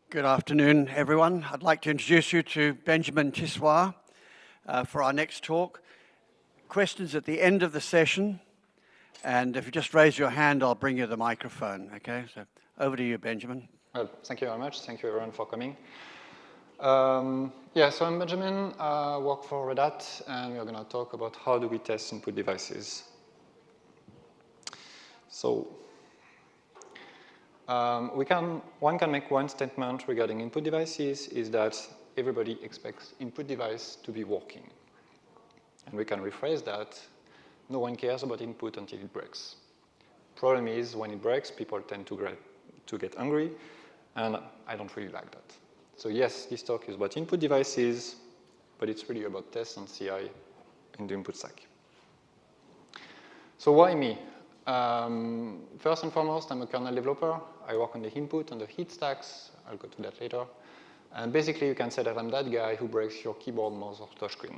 Good afternoon, everyone. I'd like to introduce you to Benjamin Tissoires for our next talk. Questions at the end of the session, and if you just raise your hand, I'll bring you the microphone, okay? So over to you, Benjamin. Well, thank you very much. Thank you, everyone, for coming. So I'm Benjamin. I work for Red Hat, and we're going to talk about how do we test input devices. So one can make one statement regarding input devices is that everybody expects input device to be working. And we can rephrase that, no one cares about input until it breaks. Problem is, when it breaks, people tend to get angry, and I don't really like that. So yes, this talk is about input devices, but it's really about tests and CI in the input stack. So why me? First and foremost, I'm a kernel developer. I work on the input and the heat stacks. I'll go to that later. And basically, you can say that I'm that guy who breaks your keyboard, mouse, or touchscreen.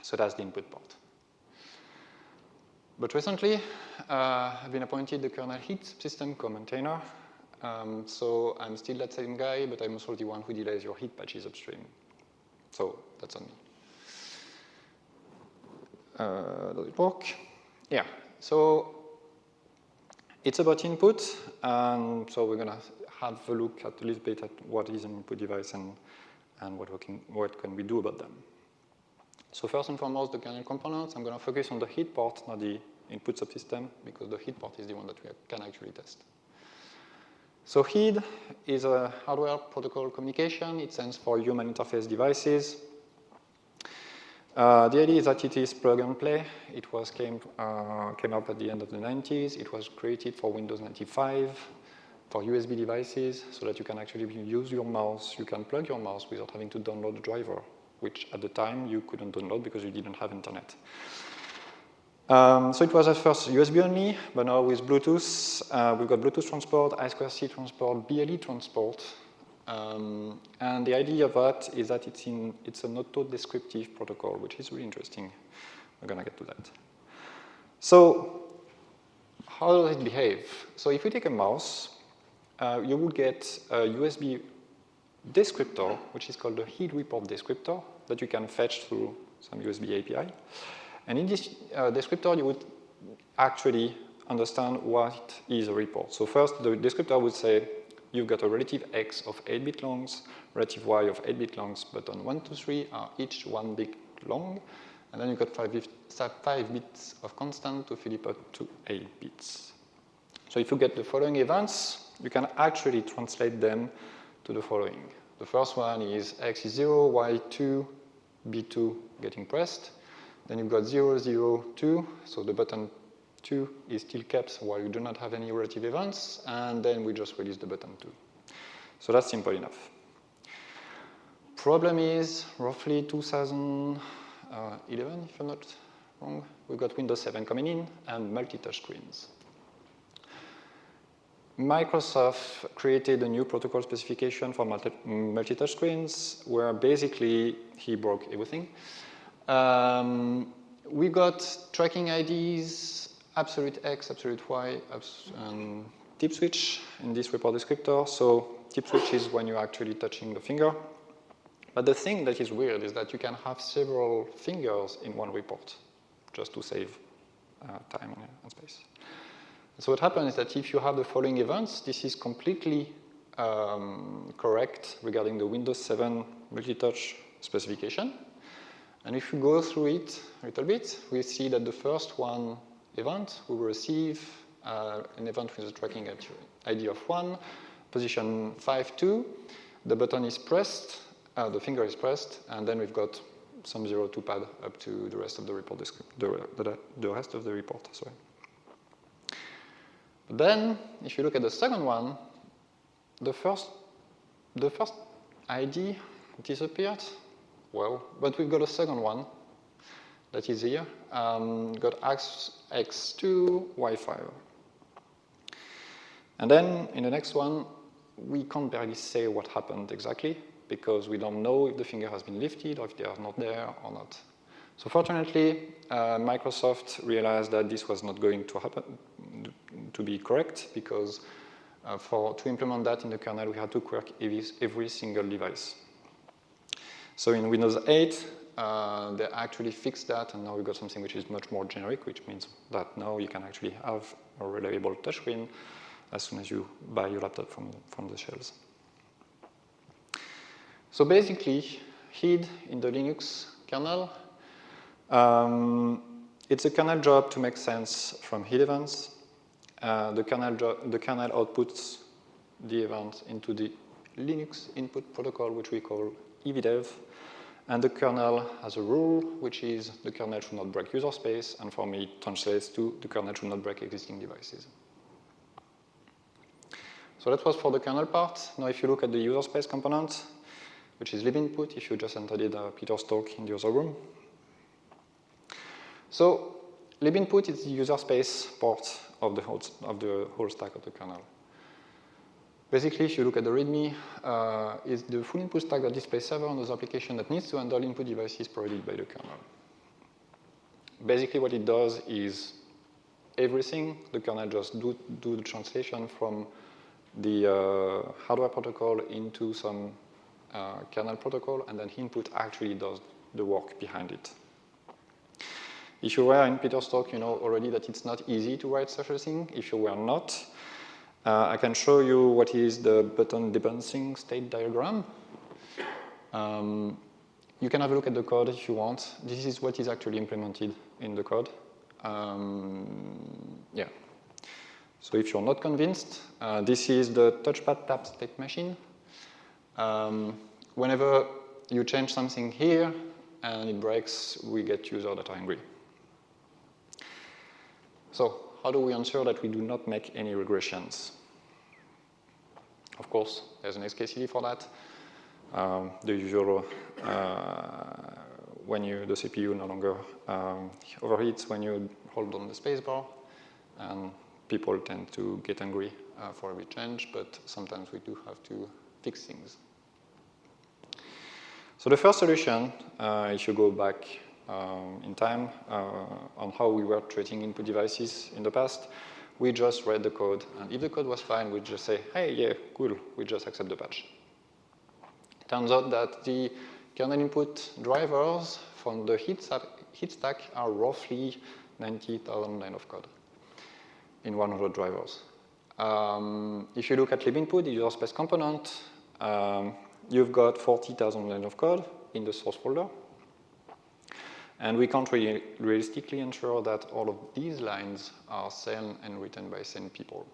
So that's the input part. But recently, I've been appointed the kernel heat system co-maintainer. So I'm still that same guy, but I'm also the one who delays your heat patches upstream. So that's on me. Does it work? Yeah. So it's about input, and so we're going to have a look at a little bit at what is an input device and what can we do about them. So first and foremost, the kernel components. I'm going to focus on the heat part, not the input subsystem, because the heat part is the one that we can actually test. So HID is a hardware protocol communication. It stands for Human Interface Devices. The idea is that it is plug and play. It came up at the end of the 90s. It was created for Windows 95 for USB devices so that you can actually use your mouse. You can plug your mouse without having to download the driver, which at the time you couldn't download because you didn't have internet. So it was at first USB only, but now with Bluetooth, we've got Bluetooth transport, I2C transport, BLE transport. And the idea of that is that it's an auto-descriptive protocol, which is really interesting. We're going to get to that. So how does it behave? So if we take a mouse, you will get a USB descriptor, which is called the heat report descriptor, that you can fetch through some USB API. And in this descriptor, you would actually understand what is a report. So first, the descriptor would say, you've got a relative X of 8-bit longs, relative Y of 8-bit longs, button 1, 2, 3 are each 1 bit long. And then you've got 5 bits of constant to fill it up to 8 bits. So if you get the following events, you can actually translate them to the following. The first one is X is 0, Y 2, B2 getting pressed. Then you've got 0, 0, 2, so the button 2 is still kept while you do not have any relative events, and then we just release the button 2. So that's simple enough. Problem is, roughly 2011, if I'm not wrong, we've got Windows 7 coming in and multi-touch screens. Microsoft created a new protocol specification for multi-touch screens, where basically he broke everything. We got tracking IDs, absolute X, absolute Y, and tip switch in this report descriptor. So tip switch is when you're actually touching the finger. But the thing that is weird is that you can have several fingers in one report, just to save time and space. So what happens is that if you have the following events, this is completely correct regarding the Windows 7 multi-touch specification. And if you go through it a little bit, we see that the first one event, we will receive an event with a tracking ID of 1, position 5, 2, the button is pressed, the finger is pressed, and then we've got some 0 to pad up to the rest of the report the rest of the report, sorry. But then, if you look at the second one, the first ID disappeared. Well, but we've got a second one that is here. Got X2, Y5. And then in the next one, we can't barely say what happened exactly because we don't know if the finger has been lifted or if they are not there or not. So fortunately, Microsoft realized that this was not going to happen, to be correct, because to implement that in the kernel, we had to quirk every single device. So in Windows 8, they actually fixed that, and now we got something which is much more generic, which means that now you can actually have a reliable touchscreen as soon as you buy your laptop from the shelves. So basically, HEAD in the Linux kernel, it's a kernel job to make sense from HEAD events. The kernel outputs the event into the Linux input protocol, which we call evdev. And the kernel has a rule, which is the kernel should not break user space, and for me it translates to the kernel should not break existing devices. So that was for the kernel part. Now if you look at the user space component, which is libinput, if you just entered Peter's talk in the other room. So libinput is the user space part of the whole stack of the kernel. Basically, if you look at the README, it's the full input stack that displays server and those applications that needs to handle input devices provided by the kernel. Basically, what it does is everything. The kernel just do the translation from the hardware protocol into some kernel protocol, and then input actually does the work behind it. If you were in Peter's talk, you know already that it's not easy to write such a thing. If you were not, I can show you what is the button debouncing state diagram. You can have a look at the code if you want. This is what is actually implemented in the code. Yeah. So if you're not convinced, this is the touchpad tap state machine. Whenever you change something here and it breaks, we get users that are angry. So how do we ensure that we do not make any regressions? Of course, there's an xkcd for that. The usual, when the CPU no longer overheats when you hold on the spacebar, and people tend to get angry for every change, but sometimes we do have to fix things. So the first solution, if you go back in time on how we were treating input devices in the past, we just read the code, and if the code was fine, we'd just say, hey, yeah, cool, we just accept the patch. Turns out that the kernel input drivers from the HEAD stack are roughly 90,000 lines of code in 100 drivers. If you look at libinput, the user space component, you've got 40,000 lines of code in the source folder. And we can't really realistically ensure that all of these lines are sane and written by sane people.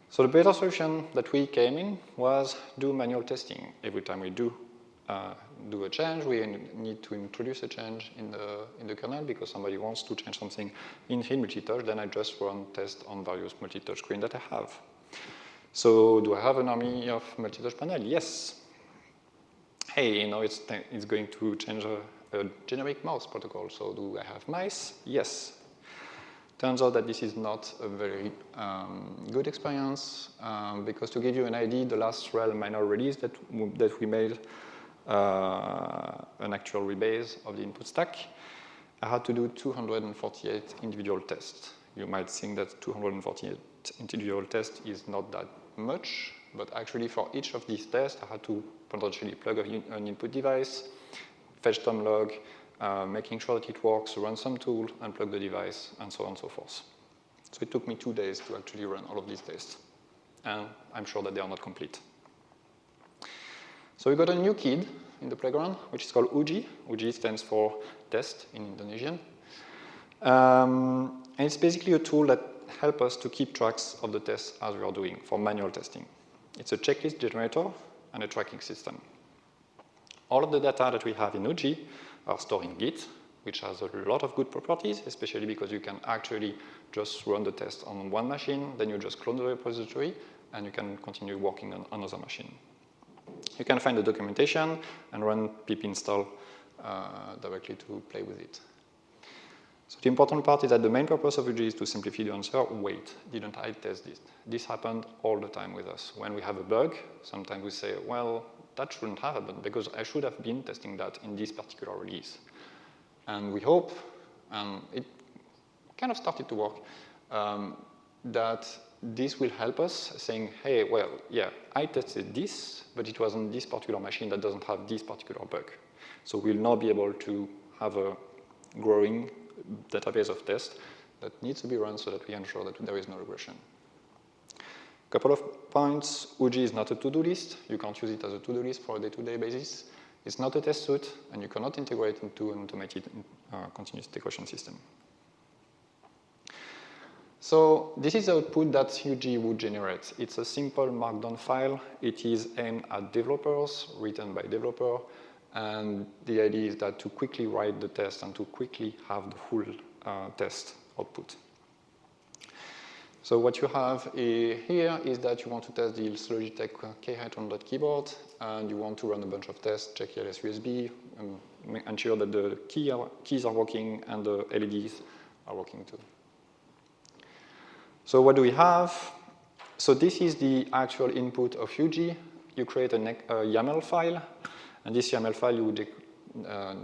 So the better solution that we came in was do manual testing. Every time we do a change, we need to introduce a change in the kernel because somebody wants to change something in HEAD multitouch, then I just run tests on various multitouch screens that I have. So do I have an army of multitouch panel? Yes. Hey, you know, it's going to change a generic mouse protocol, so do I have mice? Yes. Turns out that this is not a very good experience, because to give you an idea, the last RHEL minor release that we made, an actual rebase of the input stack, I had to do 248 individual tests. You might think that 248 individual tests is not that much, but actually for each of these tests, I had to potentially plug an input device, fetch some log, making sure that it works, run some tool, unplug the device, and so on and so forth. So it took me 2 days to actually run all of these tests. And I'm sure that they are not complete. So we got a new kid in the playground, which is called Uji. Uji stands for test in Indonesian. And it's basically a tool that helps us to keep tracks of the tests as we are doing for manual testing. It's a checklist generator and a tracking system. All of the data that we have in Uji are stored in Git, which has a lot of good properties, especially because you can actually just run the test on one machine, then you just clone the repository, and you can continue working on another machine. You can find the documentation and run pip install directly to play with it. So the important part is that the main purpose of Uji is to simplify the answer. Wait, didn't I test this? This happened all the time with us. When we have a bug, sometimes we say, well, that shouldn't have happened because I should have been testing that in this particular release. And we hope, and it kind of started to work, that this will help us saying, hey, well, yeah, I tested this, but it was on this particular machine that doesn't have this particular bug. So we'll now be able to have a growing database of tests that needs to be run so that we ensure that there is no regression. Couple of points. UG is not a to-do list. You can't use it as a to-do list for a day-to-day basis. It's not a test suite, and you cannot integrate into an automated continuous integration system. So this is the output that UG would generate. It's a simple markdown file. It is aimed at developers, written by developer, and the idea is that to quickly write the test and to quickly have the full test output. So what you have here is that you want to test the Logitech K800 keyboard, and you want to run a bunch of tests, check ELS USB, ensure that the keys are working and the LEDs are working too. So what do we have? So this is the actual input of UG. You create a YAML file, and this YAML file you would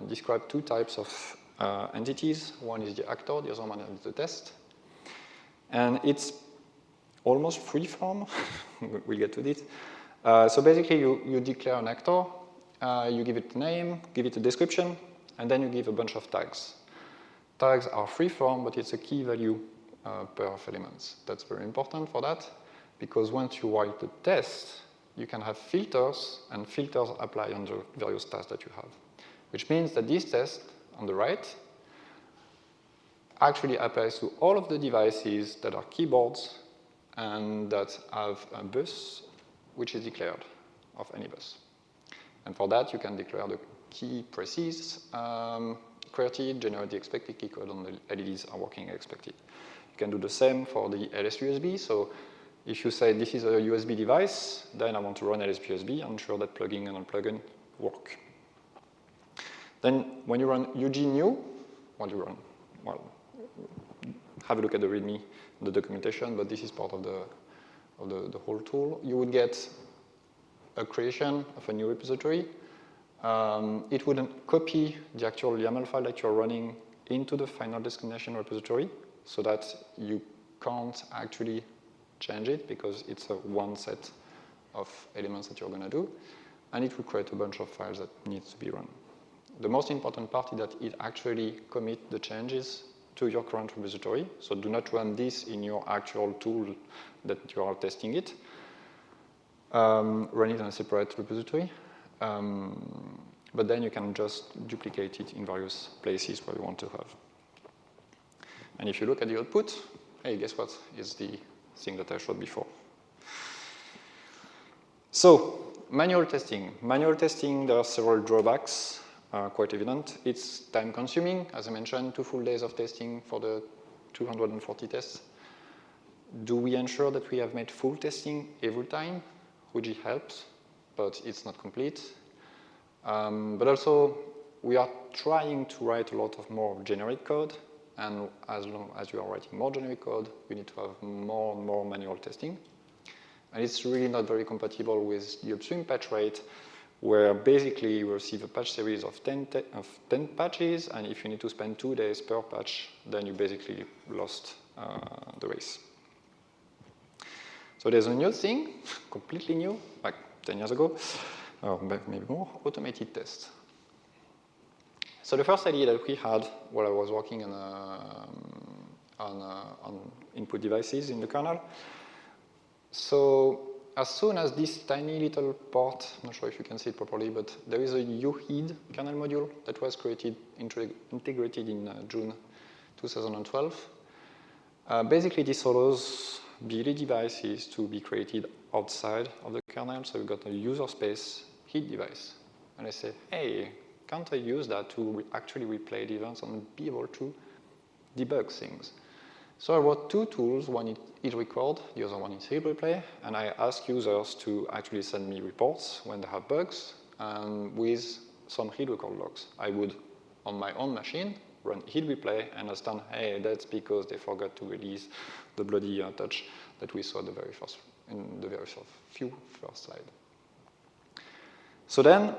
describe two types of entities. One is the actor, the other one is the test. And it's almost free-form. We'll get to this. So basically, you declare an actor, you give it a name, give it a description, and then you give a bunch of tags. Tags are free-form, but it's a key value per elements. That's very important for that, because once you write the test, you can have filters, and filters apply on the various tasks that you have, which means that this test on the right actually applies to all of the devices that are keyboards and that have a bus which is declared of any bus. And for that, you can declare the key precise, created, generate the expected key code on the LEDs are working as expected. You can do the same for the LS USB. So if you say this is a USB device, then I want to run LS USB, I'm sure that plugging and unplugging work. Then when you run UG new, what do you run? Well, have a look at the README, the documentation, but this is part of the whole tool. You would get a creation of a new repository. It wouldn't copy the actual YAML file that you're running into the final destination repository so that you can't actually change it because it's a one set of elements that you're going to do. And it will create a bunch of files that needs to be run. The most important part is that it actually commits the changes to your current repository. So do not run this in your actual tool that you are testing it. Run it in a separate repository. But then you can just duplicate it in various places where you want to have. And if you look at the output, hey, guess what? It's the thing that I showed before. So, manual testing. Manual testing, there are several drawbacks. Quite evident. It's time consuming, as I mentioned, 2 full days of testing for the 240 tests. Do we ensure that we have made full testing every time? Which helps, but it's not complete. But also, we are trying to write a lot of more generic code, and as long as you are writing more generic code, you need to have more and more manual testing. And it's really not very compatible with the upstream patch rate, where basically you receive a patch series of 10 patches, and if you need to spend 2 days per patch, then you basically lost the race. So there's a new thing, completely new, like 10 years ago, or maybe more, automated tests. So the first idea that we had while I was working on input devices in the kernel, so as soon as this tiny little part, I'm not sure if you can see it properly, but there is a UHID kernel module that was integrated in June 2012. Basically, this allows BLE devices to be created outside of the kernel. So we've got a user space HID device. And I say, hey, can't I use that to actually replay the events and be able to debug things? So I wrote 2 tools, one is record, the other one is HID replay, and I ask users to actually send me reports when they have bugs, and with some HID record logs. I would, on my own machine, run HID replay and understand, hey, that's because they forgot to release the bloody touch that we saw in the very first slide. So then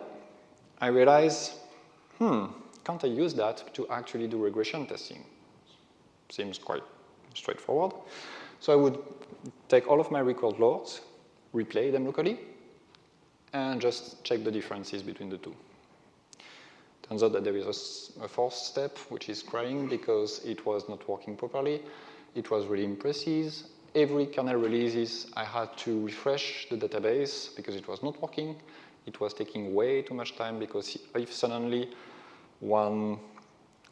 I realized, can't I use that to actually do regression testing? Seems quite straightforward. So I would take all of my record logs, replay them locally, and just check the differences between the two. Turns out that there is a fourth step, which is crying because it was not working properly. It was really imprecise. Every kernel releases, I had to refresh the database because it was not working. It was taking way too much time because if suddenly one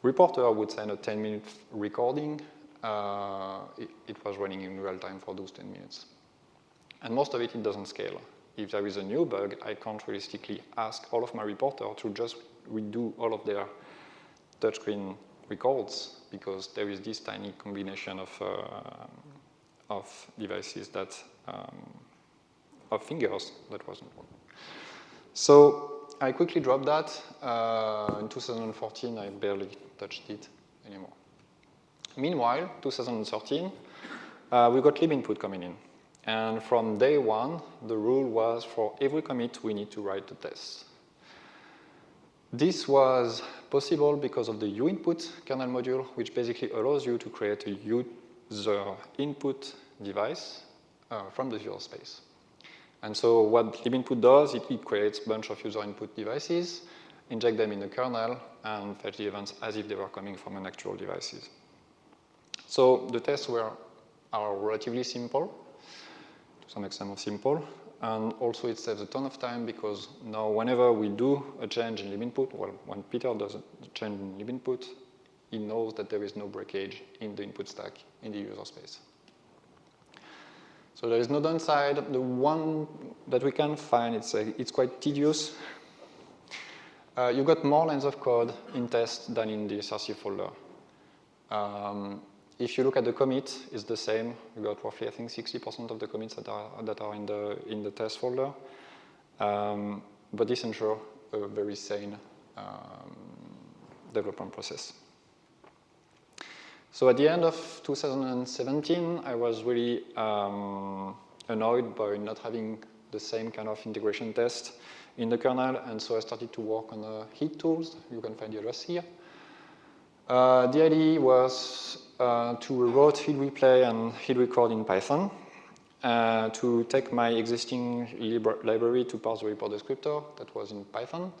reporter would send a 10-minute recording, it was running in real time for those 10 minutes. And most of it doesn't scale. If there is a new bug, I can't realistically ask all of my reporters to just redo all of their touchscreen records because there is this tiny combination of devices that, of fingers that wasn't working. So I quickly dropped that. In 2014, I barely touched it anymore. Meanwhile, 2013, we got libinput coming in. And from day one, the rule was for every commit, we need to write the test. This was possible because of the uinput kernel module, which basically allows you to create a user input device from the user space. And so what libinput does, it creates a bunch of user input devices, inject them in the kernel, and fetch the events as if they were coming from an actual devices. So the tests are relatively simple, to some extent simple, and also it saves a ton of time because now whenever we do a change in libinput, well, when Peter does a change in libinput, he knows that there is no breakage in the input stack in the user space. So there is no downside. The one that we can find, it's quite tedious. You got more lines of code in test than in the src folder. If you look at the commit, it's the same. You got roughly, I think, 60% of the commits that are in the test folder. But this ensures a very sane development process. So at the end of 2017, I was really annoyed by not having the same kind of integration test in the kernel, and so I started to work on heat tools. You can find the address here. The idea was to route heat replay and heat record in Python, to take my existing library to parse the report descriptor that was in Python,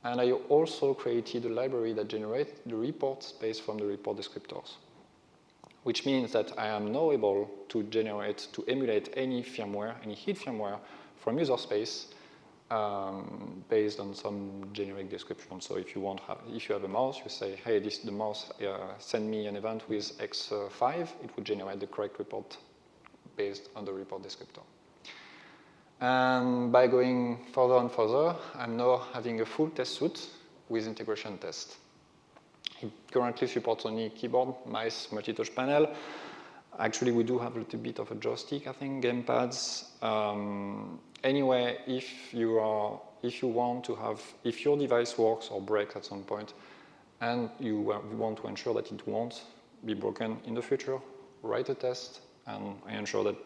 and I also created a library that generates the reports based from the report descriptors, which means that I am now able to emulate any firmware, any heat firmware from user space based on some generic description. So if you have a mouse, you say, hey, the mouse send me an event with X5, it would generate the correct report based on the report descriptor. And by going further and further, I'm now having a full test suite with integration test. It currently supports only keyboard, mouse, multi-touch panel. Actually, we do have a little bit of a joystick, I think, gamepads. Anyway, if your device works or breaks at some point, and you want to ensure that it won't be broken in the future, write a test, and I ensure that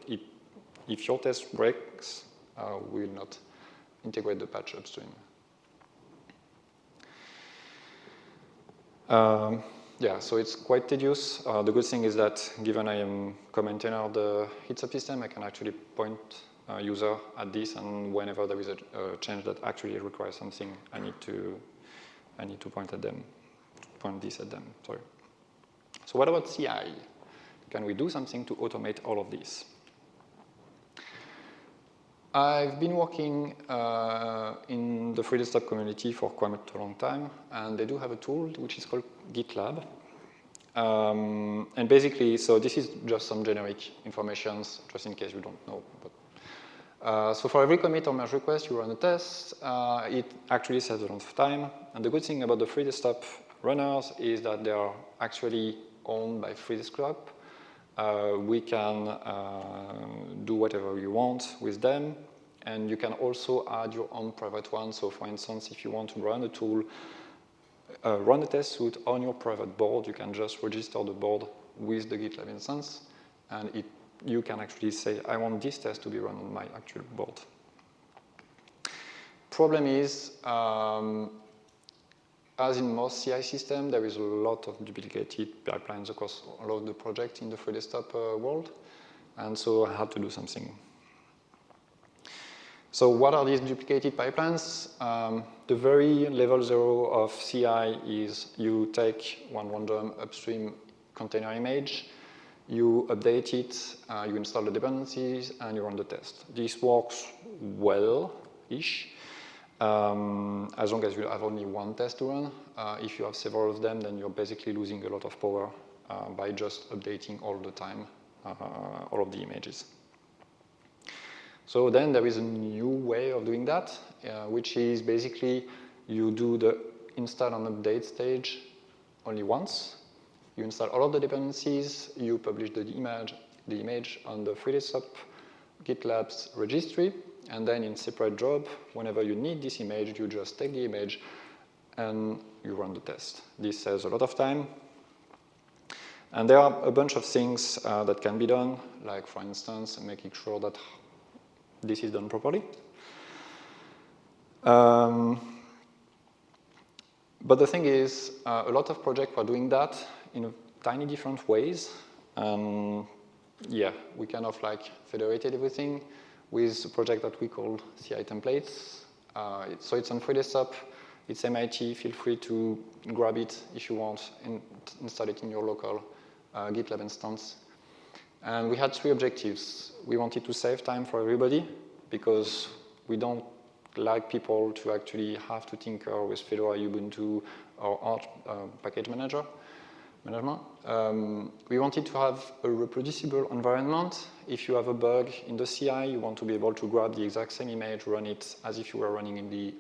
if your test breaks, we will not integrate the patch upstream. Yeah, so it's quite tedious. The good thing is that given I am co-maintainer of the heat subsystem, I can actually point a user at this, and whenever there is a change that actually requires something, I need to point this at them. Sorry. So what about CI? Can we do something to automate all of this? I've been working in the free desktop community for quite a long time, and they do have a tool which is called GitLab. And basically, so this is just some generic information, just in case you don't know. But, so for every commit or merge request, you run a test. It actually saves a lot of time. And the good thing about the free desktop runners is that they are actually owned by free desktop. We can do whatever you want with them, and you can also add your own private one. So for instance, if you want to run a tool, run a test suite on your private board, you can just register the board with the GitLab instance, and you can actually say, I want this test to be run on my actual board. Problem is, as in most CI systems, there is a lot of duplicated pipelines across all of the projects in the free desktop world. And so I had to do something. So what are these duplicated pipelines? The very level 0 of CI is you take one random upstream container image, you update it, you install the dependencies, and you run the test. This works well-ish, as long as you have only one test to run. If you have several of them, then you're basically losing a lot of power by just updating all the time all of the images. So then there is a new way of doing that, which is basically you do the install and update stage only once. You install all of the dependencies, you publish the image on the FreeDesktop GitLab's registry, and then in separate job, whenever you need this image, you just take the image and you run the test. This saves a lot of time. And there are a bunch of things that can be done, like for instance, making sure that this is done properly. But the thing is, a lot of projects are doing that in tiny different ways. Yeah, we kind of like federated everything with a project that we call CI templates. So it's on FreeDesktop, it's MIT, feel free to grab it if you want and install it in your local GitLab instance. And we had 3 objectives. We wanted to save time for everybody because we don't like people to actually have to tinker with Fedora, Ubuntu, or Arch package management. We wanted to have a reproducible environment. If you have a bug in the CI, you want to be able to grab the exact same image, run it as if you were running in the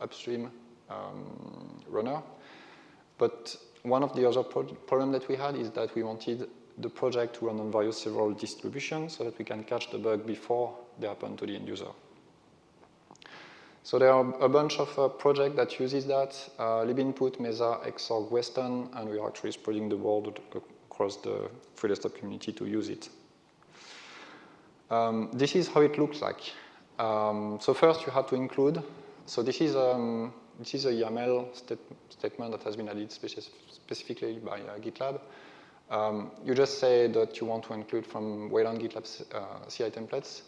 upstream runner. But one of the other problems that we had is that we wanted the project to run on various several distributions so that we can catch the bug before they happen to the end user. So there are a bunch of projects that uses that, libinput, Mesa, Xorg, Weston, and we are actually spreading the word across the FreeDesktop community to use it. This is how it looks like. So first you have to include, so this is a YAML statement that has been added specifically by GitLab. You just say that you want to include from Wayland GitLab CI templates,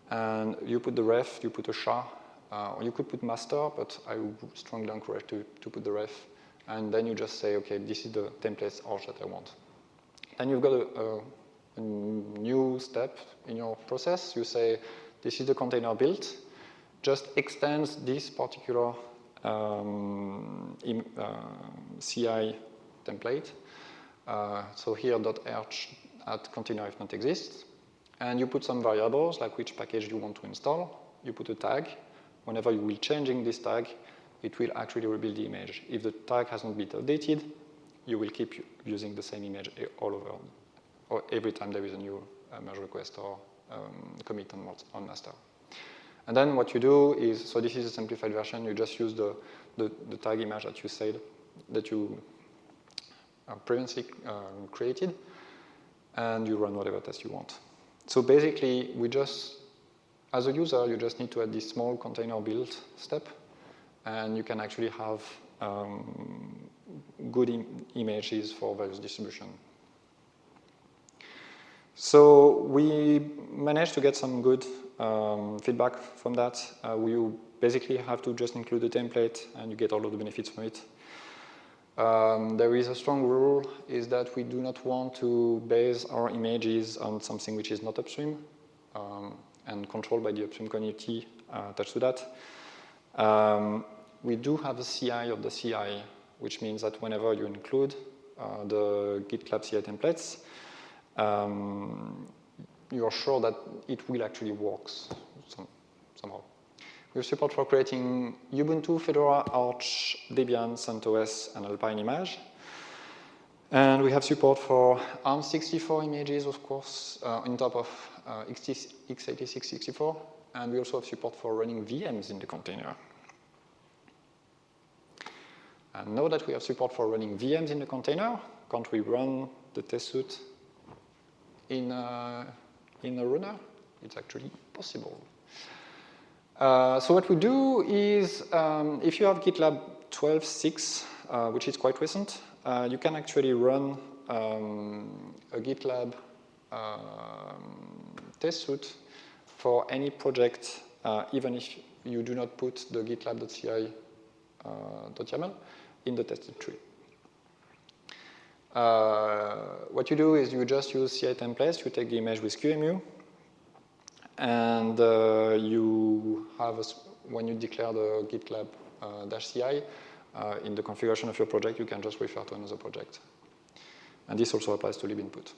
and you put the ref, you put a SHA, or you could put master, but I would strongly encourage to put the ref, and then you just say, okay, this is the templates arch that I want. Then you've got a new step in your process. You say, this is the container built, just extends this particular CI template. So here .arch at container if not exists. And you put some variables, like which package you want to install. You put a tag. Whenever you will changing this tag, it will actually rebuild the image. If the tag has not been updated, you will keep using the same image all over, or every time there is a new merge request or commit on master. And then what you do is, so this is a simplified version, you just use the tag image that you said, that you previously created, and you run whatever test you want. So basically, we just, as a user, you just need to add this small container build step, and you can actually have good images for various distribution. So we managed to get some good feedback from that. You basically have to just include the template, and you get all of the benefits from it. There is a strong rule, is that we do not want to base our images on something which is not upstream and controlled by the upstream community attached to that. We do have a CI of the CI, which means that whenever you include the GitLab CI templates, you are sure that it will actually work somehow. We have support for creating Ubuntu, Fedora, Arch, Debian, CentOS, and Alpine Image. And we have support for ARM64 images, of course, on top of x86 64. And we also have support for running VMs in the container. And now that we have support for running VMs in the container, can't we run the test suite in a runner? It's actually possible. So what we do is, if you have GitLab 12.6, which is quite recent, you can actually run a GitLab test suite for any project, even if you do not put the gitlab.ci.yaml in the tested tree. What you do is you just use CI templates. You take the image with QEMU, and you have when you declare the GitLab-CI in the configuration of your project, you can just refer to another project. And this also applies to libinput.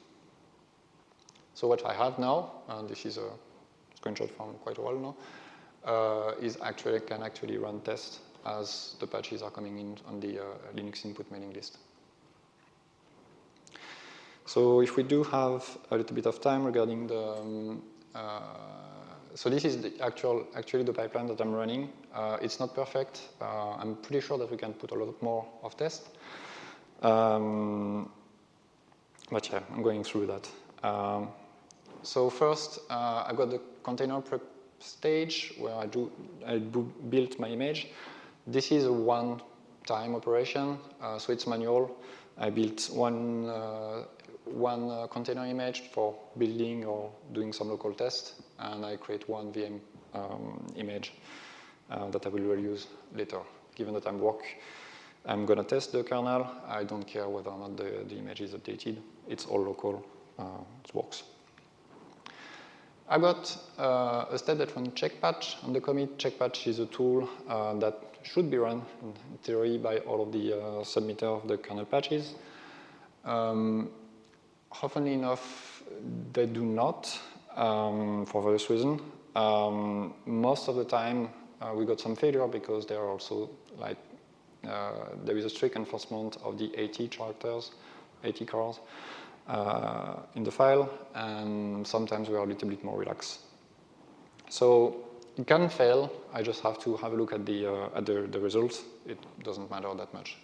So what I have now, and this is a screenshot from quite a while now, is actually can actually run tests as the patches are coming in on the Linux input mailing list. So if we do have a little bit of time regarding the, so this is the actually the pipeline that I'm running. It's not perfect. I'm pretty sure that we can put a lot more of tests. But yeah, I'm going through that. So first, I've got the container prep stage where I built my image. This is a one-time operation, so it's manual. I built one container image for building or doing some local test, and I create one VM image that I will reuse later. Given that I'm going to test the kernel. I don't care whether or not the image is updated. It's all local. It works. I got a step that runs checkpatch on the commit. Checkpatch is a tool that should be run in theory by all of the submitters of the kernel patches. Often enough, they do not, for various reasons. Most of the time, we got some failure because there are also like there is a strict enforcement of the 80 characters, 80 cars in the file, and sometimes we are a little bit more relaxed. So it can fail. I just have to have a look at the results. It doesn't matter that much.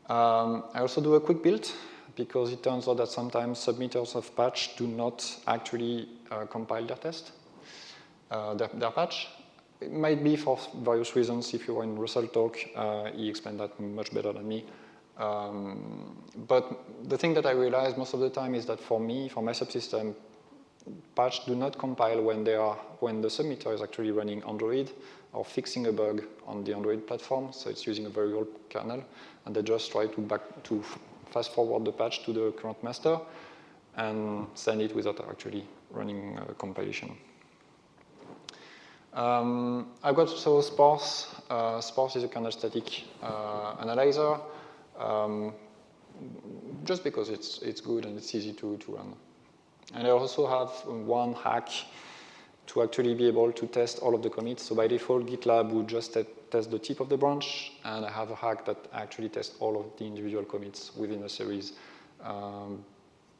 I also do a quick build because it turns out that sometimes submitters of patch do not actually compile their test, their patch. It might be for various reasons. If you were in Russell talk, he explained that much better than me. But the thing that I realized most of the time is that for me, for my subsystem, patch do not compile when the submitter is actually running Android or fixing a bug on the Android platform. So it's using a very old kernel, and they just try to fast forward the patch to the current master and send it without actually running compilation. I've got also Spars. Spars is a kernel static analyzer, just because it's good and it's easy to run. And I also have one hack to actually be able to test all of the commits. So by default, GitLab would just test the tip of the branch, and I have a hack that actually tests all of the individual commits within a series,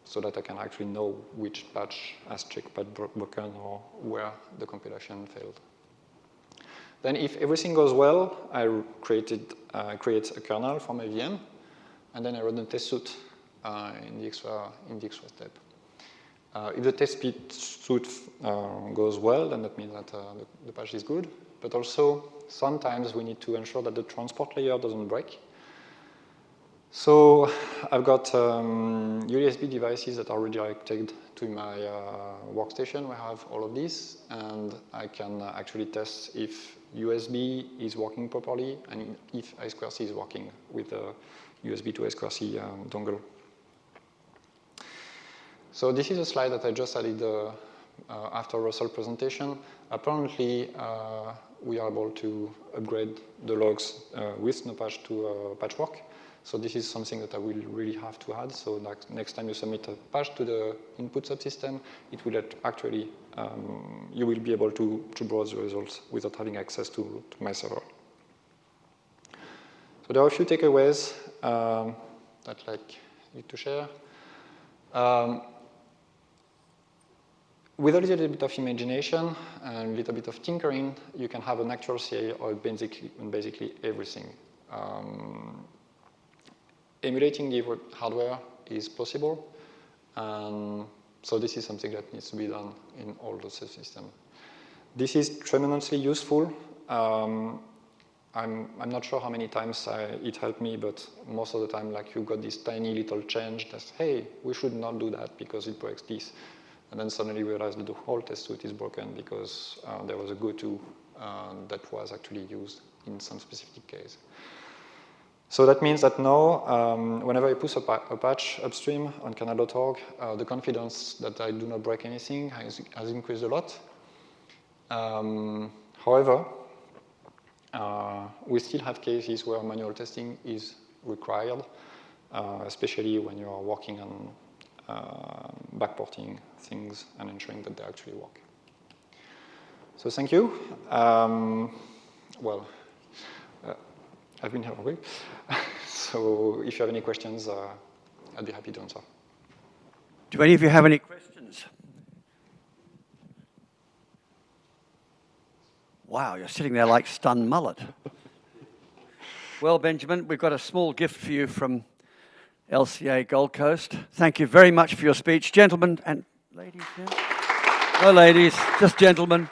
so that I can actually know which patch has checkpad broken or where the compilation failed. Then if everything goes well, I create a kernel for my VM, and then I run the test suite in the extra step. If the test suite goes well, then that means that the patch is good. But also, sometimes we need to ensure that the transport layer doesn't break. So I've got USB devices that are redirected to my workstation where I have all of these, and I can actually test if USB is working properly and if I2C is working with the USB to I2C dongle. So this is a slide that I just added after Russell's presentation. Apparently, we are able to upgrade the logs with no patch to patchwork. So this is something that I will really have to add. So next time you submit a patch to the input subsystem, it will actually, you will be able to browse the results without having access to my server. So there are a few takeaways that I'd like you to share. With a little bit of imagination and a little bit of tinkering, you can have an actual CA of basically everything. Emulating the hardware is possible, so this is something that needs to be done in all the subsystems. This is tremendously useful. I'm not sure how many times it helped me, but most of the time, like, you got this tiny little change that's, hey, we should not do that because it breaks this. And then suddenly you realize that the whole test suite is broken because there was a go-to that was actually used in some specific case. So that means that now, whenever I push a patch upstream on kernel.org, the confidence that I do not break anything has increased a lot. However, we still have cases where manual testing is required, especially when you are working on backporting things and ensuring that they actually work. So thank you. I've been here for a week. So if you have any questions, I'd be happy to answer. Do any of you have any questions? Wow, you're sitting there like stunned mullet. Well, Benjamin, we've got a small gift for you from LCA Gold Coast. Thank you very much for your speech. Gentlemen and ladies, yeah? No ladies, just gentlemen.